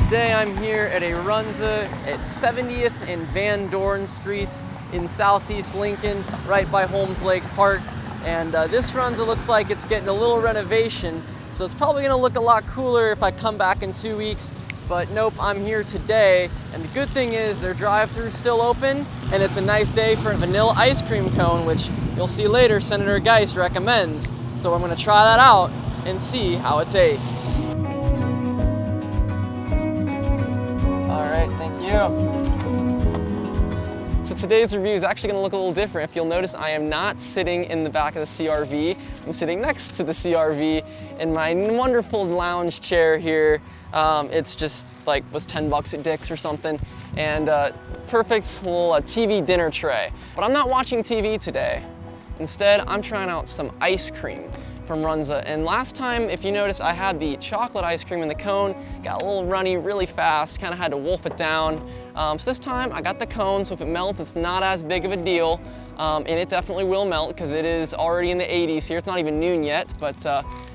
Today I'm here at a Runza at 70th and Van Dorn Streets in southeast Lincoln, right by Holmes Lake Park. And this Runza looks like it's getting a little renovation, so it's probably gonna look a lot cooler if I come back in 2 weeks. But nope, I'm here today, and the good thing is their drive-thru's still open, and it's a nice day for a vanilla ice cream cone, which you'll see later Senator Geist recommends. So I'm gonna try that out and see how it tastes. All right, thank you. So today's review is actually gonna look a little different. If you'll notice, I am not sitting in the back of the CRV. I'm sitting next to the CRV in my wonderful lounge chair here. It's just like, was 10 bucks at Dick's or something. And perfect little TV dinner tray. But I'm not watching TV today. Instead, I'm trying out some ice cream from Runza. And last time, if you notice, I had the chocolate ice cream in the cone, got a little runny really fast, kind of had to wolf it down. So this time I got the cone, so if it melts, it's not as big of a deal. And it definitely will melt because it is already in the 80s here. It's not even noon yet, but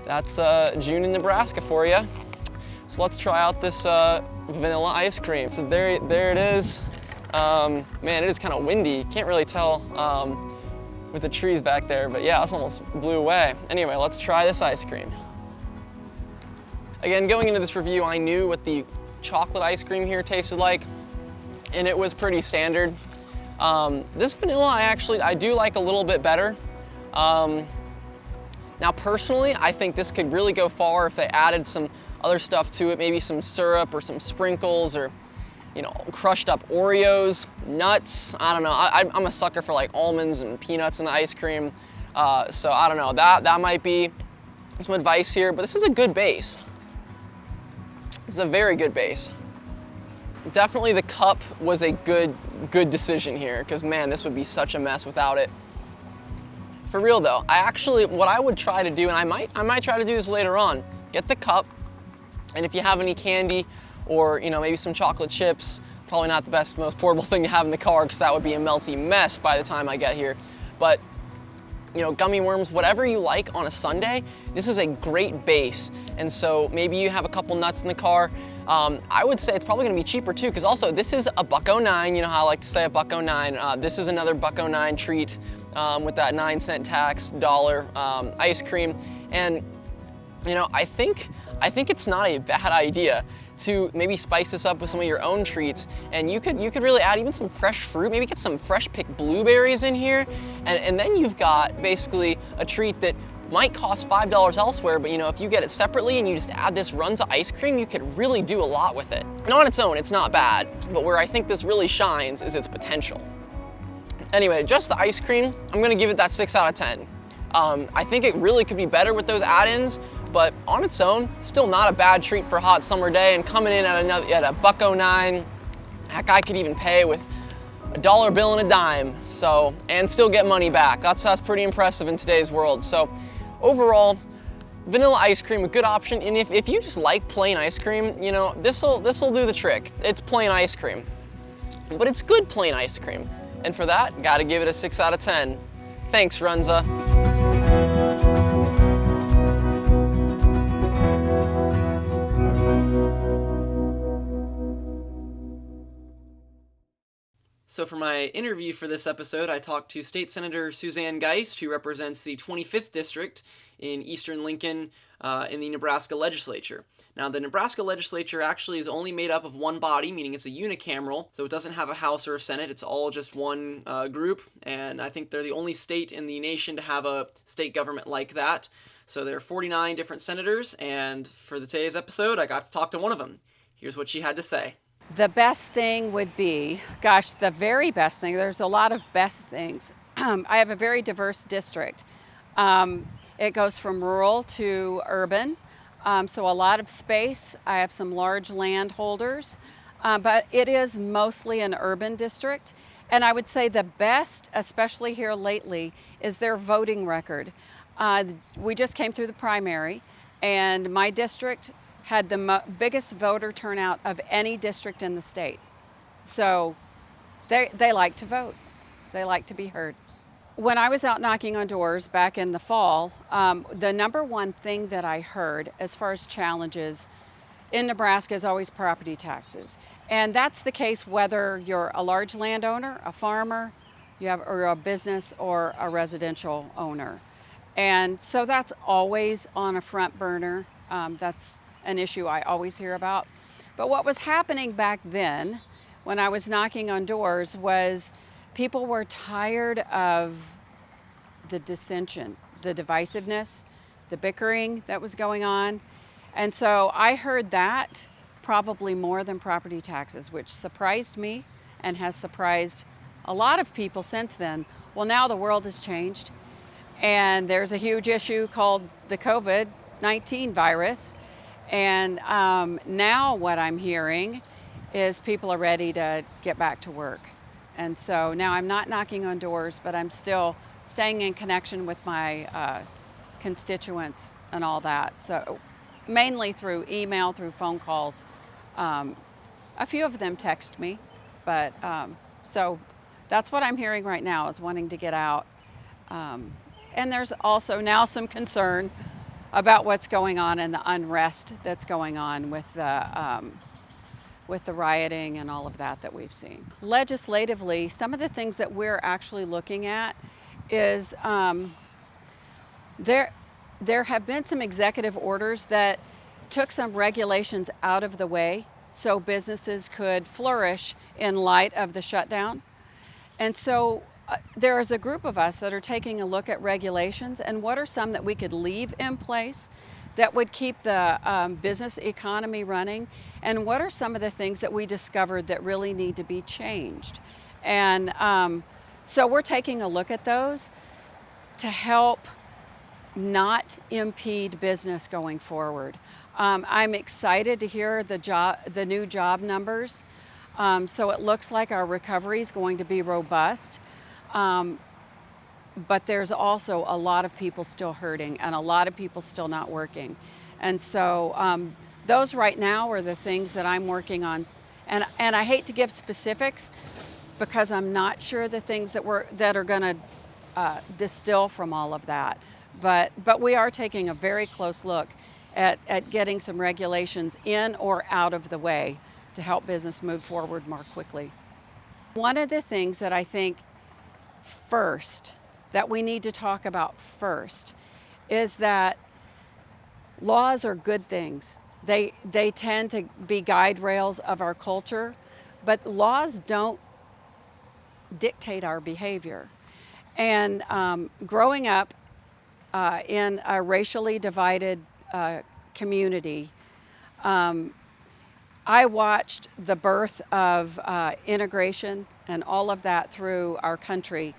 that's June in Nebraska for you. So let's try out this vanilla ice cream. So there it is. Man, it is kind of windy. Can't really tell with the trees back there, but yeah, this almost blew away. Anyway, let's try this ice cream. Again, going into this review, I knew what the chocolate ice cream here tasted like, and it was pretty standard. This vanilla, I do like a little bit better. Now, personally, I think this could really go far if they added some other stuff to it, maybe some syrup or some sprinkles or, you know, crushed up Oreos, nuts. I don't know. I'm a sucker for like almonds and peanuts in the ice cream. So I don't know. That might be some advice here, but this is a good base. This is a very good base. Definitely the cup was a good decision here, because man, this would be such a mess without it. For real though, what I would try to do, and I might try to do this later on, get the cup, and if you have any candy or, you know, maybe some chocolate chips, probably not the best, most portable thing to have in the car, because that would be a melty mess by the time I get here. But, you know, gummy worms, whatever you like on a Sunday, this is a great base. And so maybe you have a couple nuts in the car. I would say it's probably gonna be cheaper too, because also this is a $1.09, you know how I like to say a $1.09. This is another $1.09 treat with that 9-cent tax, dollar ice cream. And, you know, I think it's not a bad idea to maybe spice this up with some of your own treats, and you could really add even some fresh fruit, maybe get some fresh picked blueberries in here, and then you've got basically a treat that might cost $5 elsewhere, but you know, if you get it separately and you just add this Runza ice cream, you could really do a lot with it. And on its own, it's not bad, but where I think this really shines is its potential. Anyway, just the ice cream, I'm gonna give it that 6 out of 10. I think it really could be better with those add-ins, but on its own, still not a bad treat for a hot summer day, and coming in at a $1.09, heck, I could even pay with a dollar bill and a dime, so, and still get money back. That's pretty impressive in today's world. So overall, vanilla ice cream, a good option, and if you just like plain ice cream, you know, this'll do the trick. It's plain ice cream, but it's good plain ice cream, and for that, gotta give it a 6 out of 10. Thanks, Runza. So for my interview for this episode, I talked to State Senator Suzanne Geist, who represents the 25th District in Eastern Lincoln in the Nebraska legislature. Now, the Nebraska legislature actually is only made up of one body, meaning it's a unicameral, so it doesn't have a House or a Senate. It's all just one group, and I think they're the only state in the nation to have a state government like that. So there are 49 different senators, and for today's episode, I got to talk to one of them. Here's what she had to say. The best thing would be, gosh, the very best thing, there's a lot of best things. I have a very diverse district. It goes from rural to urban, so a lot of space. I have some large landholders, but it is mostly an urban district. And I would say the best, especially here lately, is their voting record. We just came through the primary, and my district had the biggest voter turnout of any district in the state. So they like to vote. They like to be heard. When I was out knocking on doors back in the fall, the number one thing that I heard as far as challenges in Nebraska is always property taxes. And that's the case whether you're a large landowner, a farmer, or a business or a residential owner. And so that's always on a front burner. That's an issue I always hear about. But what was happening back then when I was knocking on doors was people were tired of the dissension, the divisiveness, the bickering that was going on. And so I heard that probably more than property taxes, which surprised me and has surprised a lot of people since then. Well, now the world has changed, and there's a huge issue called the COVID-19 virus. And now what I'm hearing is people are ready to get back to work. And so now I'm not knocking on doors, but I'm still staying in connection with my constituents and all that. So mainly through email, through phone calls. A few of them text me, but so that's what I'm hearing right now, is wanting to get out. And there's also now some concern about what's going on and the unrest that's going on with the rioting and all of that we've seen. Legislatively, some of the things that we're actually looking at is there have been some executive orders that took some regulations out of the way so businesses could flourish in light of the shutdown. And so there is a group of us that are taking a look at regulations and what are some that we could leave in place that would keep the business economy running, and what are some of the things that we discovered that really need to be changed. And so we're taking a look at those to help not impede business going forward. I'm excited to hear the new job numbers. So it looks like our recovery is going to be robust. But there's also a lot of people still hurting and a lot of people still not working. And so those right now are the things that I'm working on. And I hate to give specifics because I'm not sure the things that are going to distill from all of that. But we are taking a very close look at getting some regulations in or out of the way to help business move forward more quickly. One of the things that I think that we need to talk about first is that laws are good things. They tend to be guide rails of our culture, but laws don't dictate our behavior. And growing up in a racially divided community, I watched the birth of integration and all of that through our country.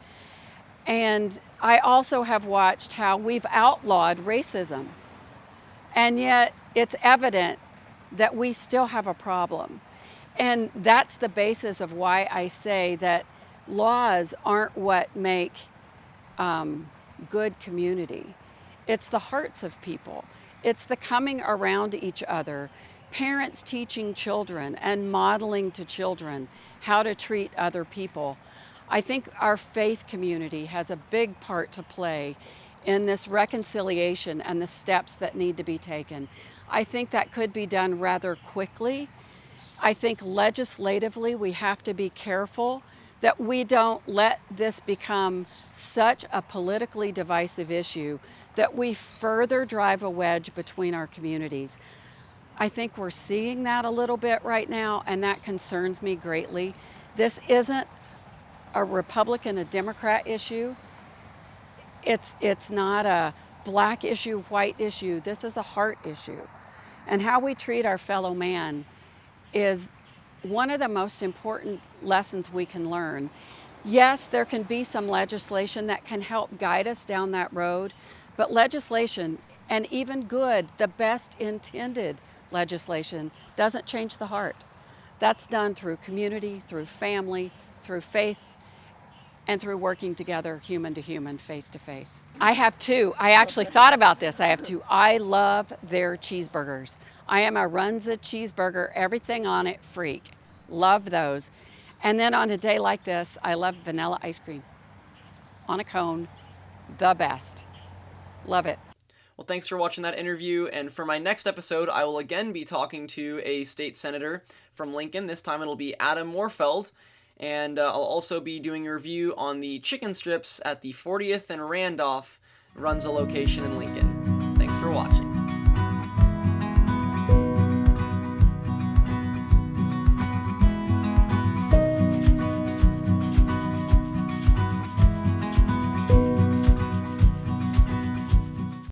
And I also have watched how we've outlawed racism. And yet it's evident that we still have a problem. And that's the basis of why I say that laws aren't what make good community. It's the hearts of people. It's the coming around each other, parents teaching children and modeling to children how to treat other people. I think our faith community has a big part to play in this reconciliation and the steps that need to be taken. I think that could be done rather quickly. I think legislatively we have to be careful that we don't let this become such a politically divisive issue that we further drive a wedge between our communities. I think we're seeing that a little bit right now, and that concerns me greatly. This isn't a Republican, a Democrat issue. It's not a black issue, white issue. This is a heart issue. And how we treat our fellow man is one of the most important lessons we can learn. Yes, there can be some legislation that can help guide us down that road, but legislation, and even good, the best intended legislation, doesn't change the heart. That's done through community, through family, through faith, and through working together, human to human, face to face. I have two. I actually thought about this. I have two. I love their cheeseburgers. I am a Runza cheeseburger, everything on it freak. Love those. And then on a day like this, I love vanilla ice cream on a cone, the best. Love it. Well, thanks for watching that interview, and for my next episode, I will again be talking to a state senator from Lincoln. This time it'll be Adam Warfeld, and I'll also be doing a review on the chicken strips at the 40th and Randolph Runza location in Lincoln. Thanks for watching.